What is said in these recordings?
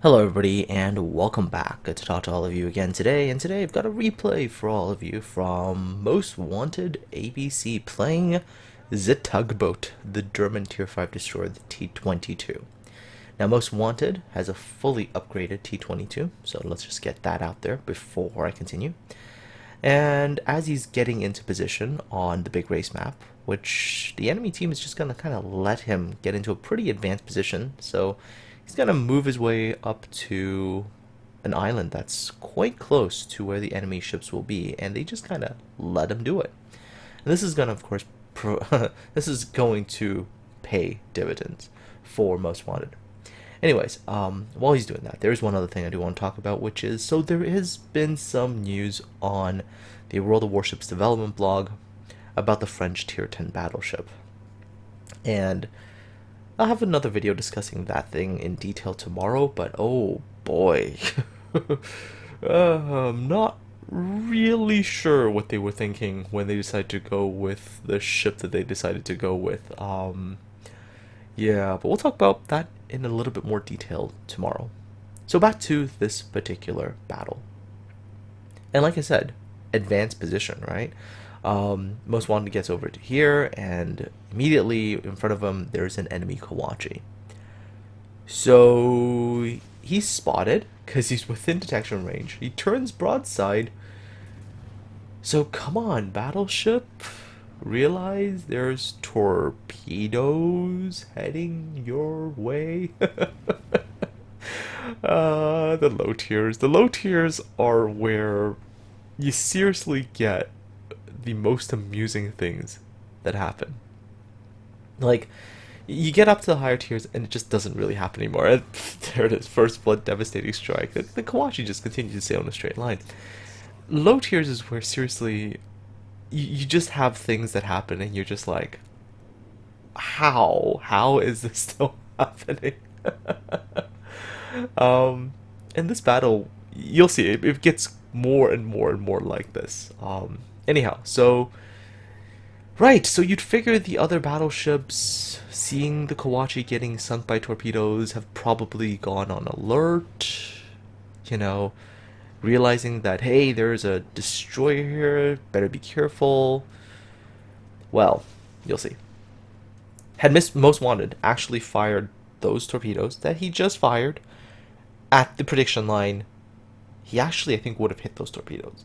Hello everybody and welcome back. Good to talk to all of you again today, and today I've got a replay for all of you from Most Wanted ABC playing the tugboat, the German Tier 5 destroyer, the T22. Now Most Wanted has a fully upgraded T22, so let's just get that out there before I continue. And as he's getting into position on the big race map, which the enemy team is just going to kind of let him get into a pretty advanced position, so he's going to move his way up to an island that's quite close to where the enemy ships will be, and they just kind of let him do it. And this is going to, of course, this is going to pay dividends for Most Wanted. Anyways, while he's doing that, there's one other thing I do want to talk about, which is, so there has been some news on the World of Warships development blog about the French Tier 10 battleship. And I'll have another video discussing that thing in detail tomorrow, but oh boy. I'm not really sure what they were thinking when they decided to go with the ship that they decided to go with. Yeah, but we'll talk about that in a little bit more detail tomorrow. So back to this particular battle. And like I said, advanced position, right? Most Wanted gets over to here, and immediately in front of him there's an enemy Kawachi. So he's spotted because he's within detection range. He turns broadside. So come on, battleship, realize there's torpedoes heading your way. The low tiers. The low tiers are where you seriously get the most amusing things that happen. Like, you get up to the higher tiers and it just doesn't really happen anymore. And there it is, first blood, devastating strike. The Kawachi just continues to sail in a straight line. Low tiers is where seriously you just have things that happen and you're just like, how is this still happening? In this battle, you'll see it gets more and more and more like this. Anyhow, so so you'd figure the other battleships, seeing the Kawachi getting sunk by torpedoes, have probably gone on alert, you know, realizing that, hey, there's a destroyer here, better be careful. Well, you'll see. Had Most Wanted actually fired those torpedoes that he just fired at the prediction line, he actually, I think, would have hit those torpedoes.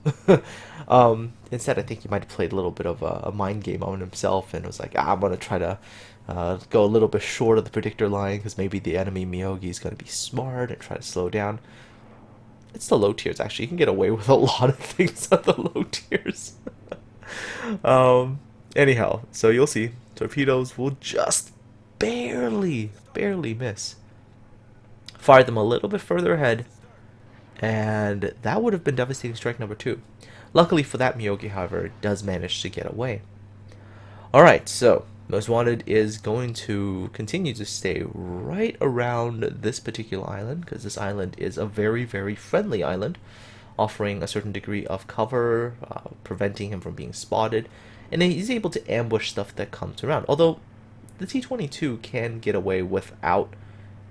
Instead, I think he might have played a little bit of a mind game on himself and was like, I'm going to try to go a little bit short of the predictor line because maybe the enemy Miyogi is going to be smart and try to slow down. It's the low tiers, actually. You can get away with a lot of things at the low tiers. Anyhow, so you'll see, torpedoes will just barely miss. Fire them a little bit further ahead, and that would have been devastating strike number 2. Luckily for that, Miyogi, however, does manage to get away. Alright, so Most Wanted is going to continue to stay right around this particular island, because this island is a very, very friendly island, offering a certain degree of cover, preventing him from being spotted, and then he's able to ambush stuff that comes around. Although the T22 can get away without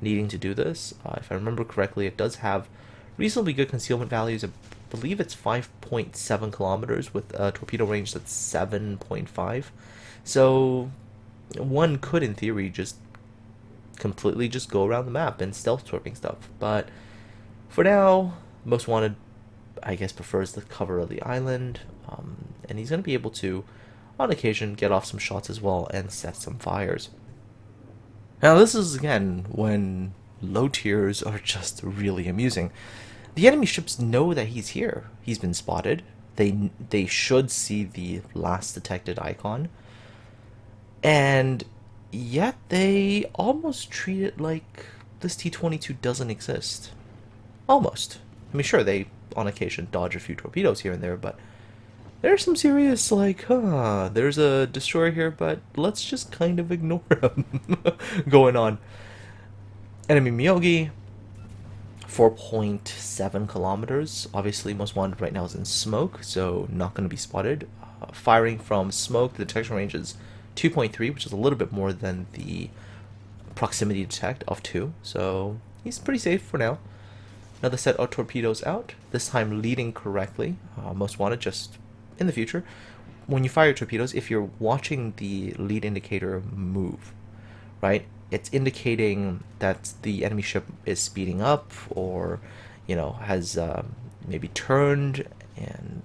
needing to do this. If I remember correctly, it does have reasonably good concealment values. I believe it's 5.7 kilometers with a torpedo range that's 7.5. So one could, in theory, just completely just go around the map and stealth torping stuff. But for now, Most Wanted, I guess, prefers the cover of the island, and he's going to be able to, on occasion, get off some shots as well and set some fires. Now this is, again, when low tiers are just really amusing. The enemy ships know that he's here. He's been spotted. They should see the last detected icon. And yet they almost treat it like this T22 doesn't exist. Almost. I mean, sure, they, on occasion, dodge a few torpedoes here and there, but there's some serious, like, there's a destroyer here, but let's just kind of ignore him going on. Enemy Miyogi, 4.7 kilometers. Obviously, Most Wanted right now is in smoke, so not going to be spotted. Firing from smoke, the detection range is 2.3, which is a little bit more than the proximity detect of 2, so he's pretty safe for now. Another set of torpedoes out, this time leading correctly. Most wanted, just in the future. When you fire torpedoes, if you're watching the lead indicator move, right, it's indicating that the enemy ship is speeding up, or, you know, has maybe turned. And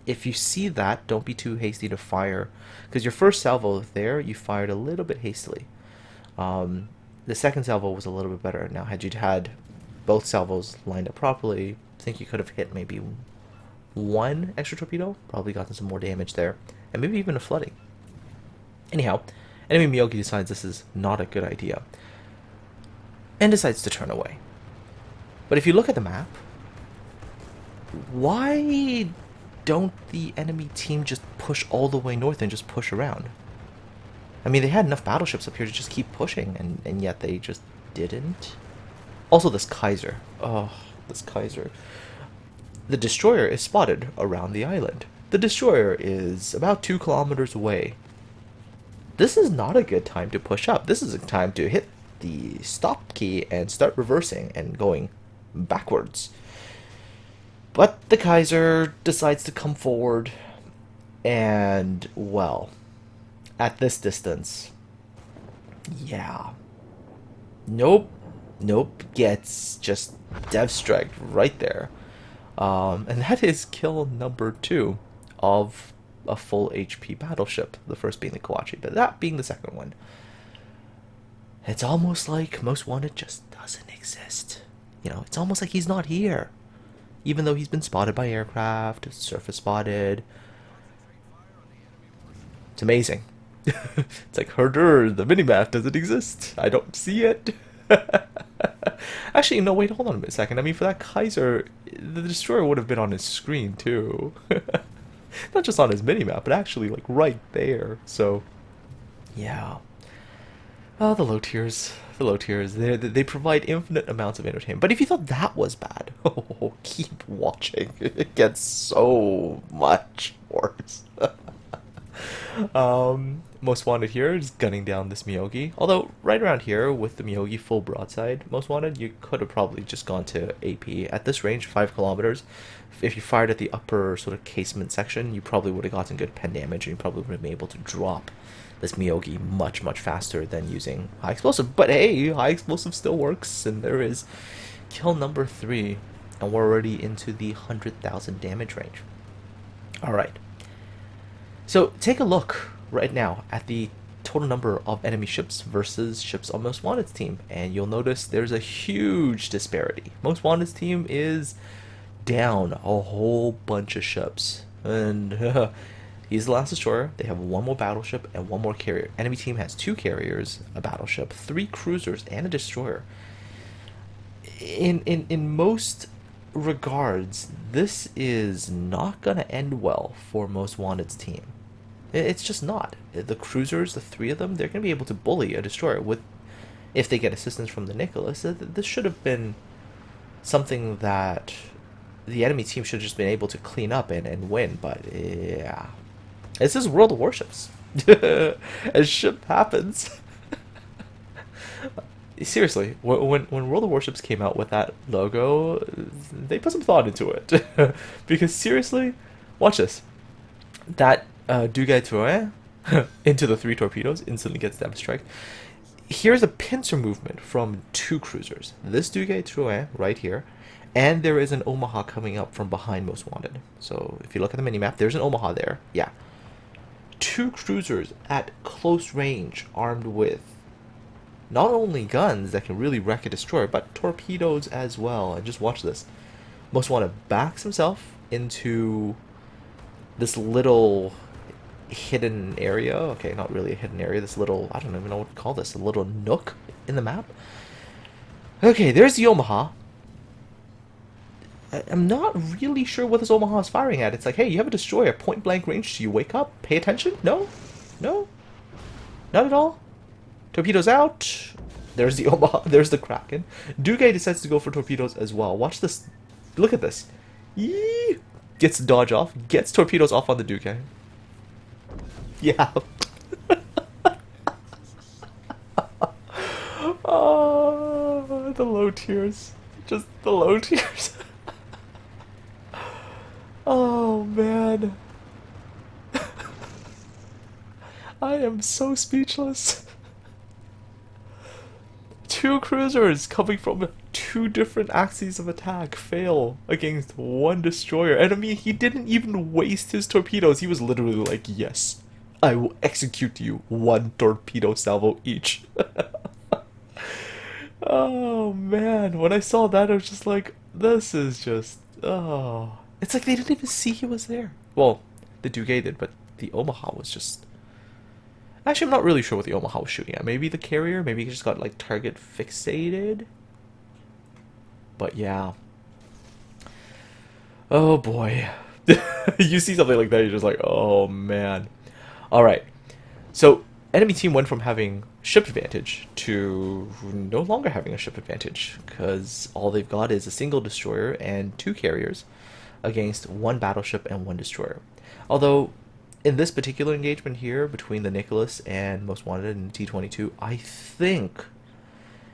if you see that, don't be too hasty to fire, because your first salvo there, you fired a little bit hastily. The second salvo was a little bit better. Now, had you had both salvos lined up properly, I think you could have hit maybe one extra torpedo, probably gotten some more damage there, and maybe even a flooding. Anyhow, enemy Miyogi decides this is not a good idea, and decides to turn away. But if you look at the map, why don't the enemy team just push all the way north and just push around? I mean, they had enough battleships up here to just keep pushing, and yet they just didn't. Also, this Kaiser. Oh, this Kaiser. The destroyer is spotted around the island. The destroyer is about 2 kilometers away. This is not a good time to push up. This is a time to hit the stop key and start reversing and going backwards. But the Kaiser decides to come forward, and, well, at this distance, yeah. Nope. Gets just dev striked right there. And that is kill number 2 of a full HP battleship. The first being the Kawachi, but that being the second one. It's almost like Most Wanted just doesn't exist. You know, it's almost like he's not here. Even though he's been spotted by aircraft, surface spotted. It's amazing. It's like, Herder, the minimap doesn't exist. I don't see it. Actually, no, wait, hold on a second. I mean, for that Kaiser, the destroyer would have been on his screen too. Not just on his minimap, but actually like right there. So, yeah. Oh, the low tiers. The low tiers. They provide infinite amounts of entertainment. But if you thought that was bad, oh, keep watching. It gets so much worse. Most Wanted here is gunning down this Miyogi. Although, right around here, with the Miyogi full broadside, Most Wanted, you could have probably just gone to AP. At this range, 5 kilometers, if you fired at the upper sort of casement section, you probably would have gotten good pen damage, and you probably would have been able to drop this Miyogi much, much faster than using high explosive. But hey, high explosive still works, and there is kill number 3, and we're already into the 100,000 damage range. Alright. So, take a look right now at the total number of enemy ships versus ships on Most Wanted's team, and you'll notice there's a huge disparity. Most Wanted's team is down a whole bunch of ships, and he's the last destroyer. They have 1 more battleship and 1 more carrier. Enemy team has 2 carriers, a battleship, 3 cruisers, and a destroyer. In most regards, this is not gonna end well for Most Wanted's team. It's just not. The cruisers, the 3 of them, they're going to be able to bully a destroyer with, if they get assistance from the Nicholas. This should have been something that the enemy team should have just been able to clean up and win. But yeah, this is World of Warships. As shit happens. Seriously, when World of Warships came out with that logo, they put some thought into it. Because seriously, watch this. That Dugai Touré into the 3 torpedoes instantly gets dev strike. Here's a pincer movement from 2 cruisers. This Dugai Touré right here, and there is an Omaha coming up from behind Most Wanted. So if you look at the minimap, there's an Omaha there. Yeah. 2 cruisers at close range, armed with not only guns that can really wreck a destroyer, but torpedoes as well. And just watch this. Most Wanted backs himself into this little hidden area. Okay, not really a hidden area. This little, I don't even know what to call this, a little nook in the map. Okay, there's the Omaha. I'm not really sure what this Omaha is firing at. It's like, hey, you have a destroyer, point blank range. Do you wake up? Pay attention? No? No? Not at all? Torpedoes out. There's the Omaha. There's the Kraken. Dugai decides to go for torpedoes as well. Watch this. Look at this. Yee! Gets dodge off. Gets torpedoes off on the Dugai. Yeah. Oh, the low tiers. Just the low tiers. Oh man. I am so speechless. Two cruisers coming from two different axes of attack fail against one destroyer. And I mean, he didn't even waste his torpedoes. He was literally like, yes, I will execute you one torpedo salvo each. Oh man, when I saw that, I was just like, this is just, oh. It's like they didn't even see he was there. Well, the Duguay did, but the Omaha was just... Actually, I'm not really sure what the Omaha was shooting at. Maybe the carrier? Maybe he just got, like, target fixated? But yeah. Oh boy. You see something like that, you're just like, oh man. Alright. So, enemy team went from having ship advantage to no longer having a ship advantage, because all they've got is a single destroyer and two carriers against one battleship and one destroyer. Although, in this particular engagement here between the Nicholas and Most Wanted and the T22, I think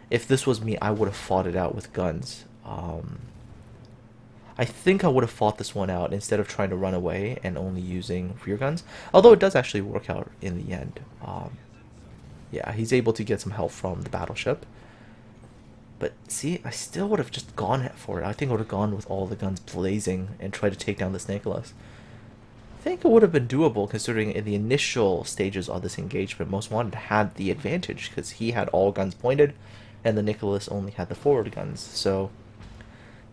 if this was me, I would have fought it out with guns. I think I would have fought this one out instead of trying to run away and only using rear guns. Although it does actually work out in the end. Yeah, he's able to get some help from the battleship. But see, I still would have just gone for it. I think I would have gone with all the guns blazing and tried to take down this Nicholas. I think it would have been doable considering in the initial stages of this engagement, Most Wanted had the advantage because he had all guns pointed and the Nicholas only had the forward guns. So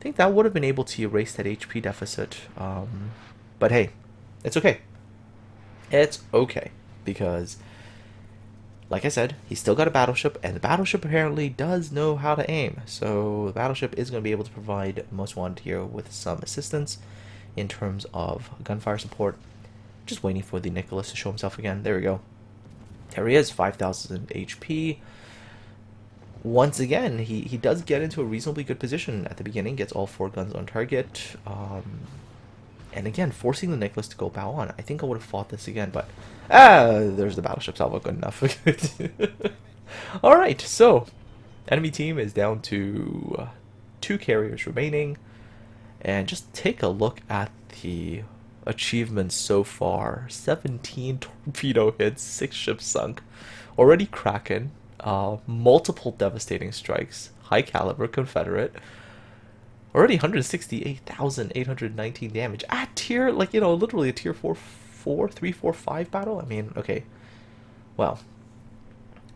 I think that would have been able to erase that HP deficit. But hey, it's okay. It's okay because, like I said, he's still got a battleship, and the battleship apparently does know how to aim. So the battleship is going to be able to provide Most Wanted here with some assistance in terms of gunfire support. Just waiting for the Nicholas to show himself again. There we go. There he is, 5,000 HP. Once again, he does get into a reasonably good position at the beginning, gets all four guns on target. And again, forcing the Nicholas to go bow on. I think I would have fought this again, but there's the battleship salvo, good enough. Alright, so enemy team is down to two carriers remaining. And just take a look at the achievements so far. 17 torpedo hits, 6 ships sunk. Already Kraken. Multiple devastating strikes. High caliber Confederate. Already 168,819 damage. At tier, like, you know, literally a tier 4, 3, 4, 5 battle? I mean, okay. Well,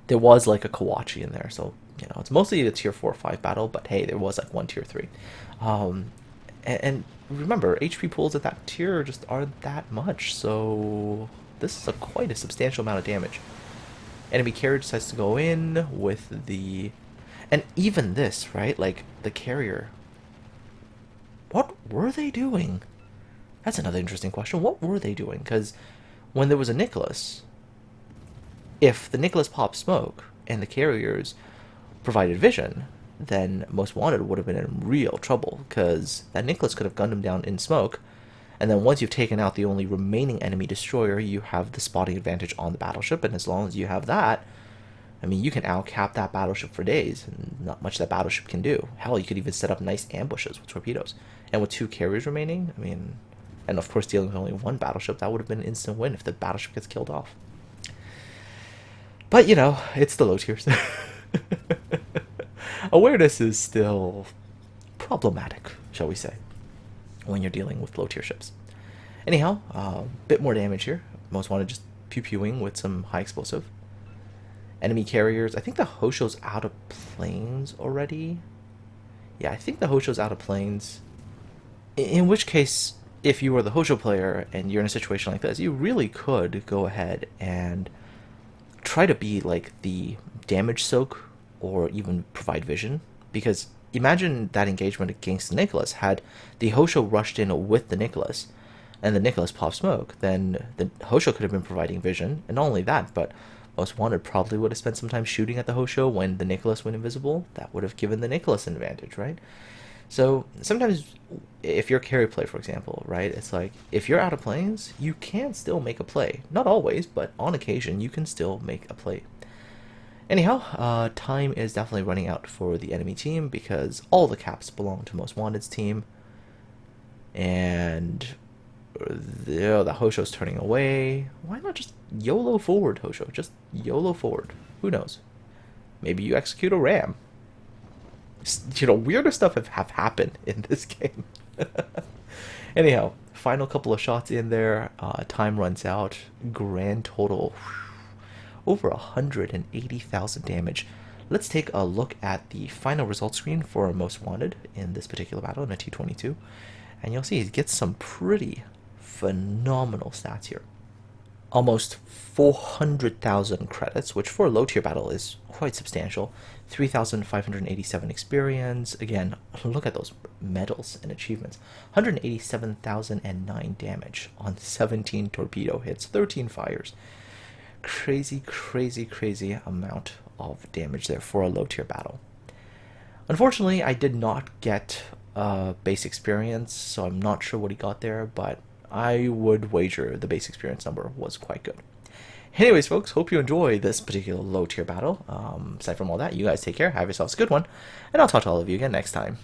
there was like a Kawachi in there, so, you know, it's mostly a tier 4, 5 battle, but hey, there was like one tier 3. And remember, HP pools at that tier just aren't that much, so this is quite a substantial amount of damage. Enemy carrier decides to go in with the... And even this, right? Like, the carrier... What were they doing? That's another interesting question. What were they doing? Because when there was a Nicholas, if the Nicholas popped smoke and the carriers provided vision, then Most Wanted would have been in real trouble, because that Nicholas could have gunned him down in smoke, and then once you've taken out the only remaining enemy destroyer, you have the spotting advantage on the battleship, and as long as you have that, I mean, you can outcap that battleship for days, and not much that battleship can do. Hell, you could even set up nice ambushes with torpedoes. And with two carriers remaining, I mean, and of course dealing with only one battleship, that would have been an instant win if the battleship gets killed off. But, you know, it's the low tiers. Awareness is still problematic, shall we say, when you're dealing with low tier ships. Anyhow, a bit more damage here. Most Wanted just pew-pewing with some high explosive. Enemy carriers, I think the Hosho's out of planes already. Yeah, I think the Hosho's out of planes. In which case, if you were the Hosho player and you're in a situation like this, you really could go ahead and try to be like the damage soak or even provide vision. Because imagine that engagement against the Nicholas had the Hosho rushed in with the Nicholas and the Nicholas popped smoke, then the Hosho could have been providing vision, and not only that, but Most Wanted probably would have spent some time shooting at the Hosho when the Nicholas went invisible. That would have given the Nicholas an advantage, right? So sometimes if you're a carry play, for example, right, it's like if you're out of planes, you can still make a play. Not always, but on occasion you can still make a play. Anyhow, time is definitely running out for the enemy team because all the caps belong to Most Wanted's team. And the Hosho's turning away. Why not just YOLO forward, Hosho? Just YOLO forward. Who knows? Maybe you execute a ram. You know, weirder stuff have happened in this game. Anyhow, final couple of shots in there. Time runs out. Grand total, over 180,000 damage. Let's take a look at the final result screen for Most Wanted in this particular battle in a T22. And you'll see he gets some pretty phenomenal stats here. Almost 400,000 credits, which for a low tier battle is quite substantial. 3,587 experience. Again, look at those medals and achievements. 187,009 damage on 17 torpedo hits, 13 fires. Crazy, crazy, crazy amount of damage there for a low tier battle. Unfortunately, I did not get base experience, so I'm not sure what he got there, but I would wager the base experience number was quite good. Anyways, folks, hope you enjoy this particular low tier battle. Aside from all that, you guys take care, have yourselves a good one, and I'll talk to all of you again next time.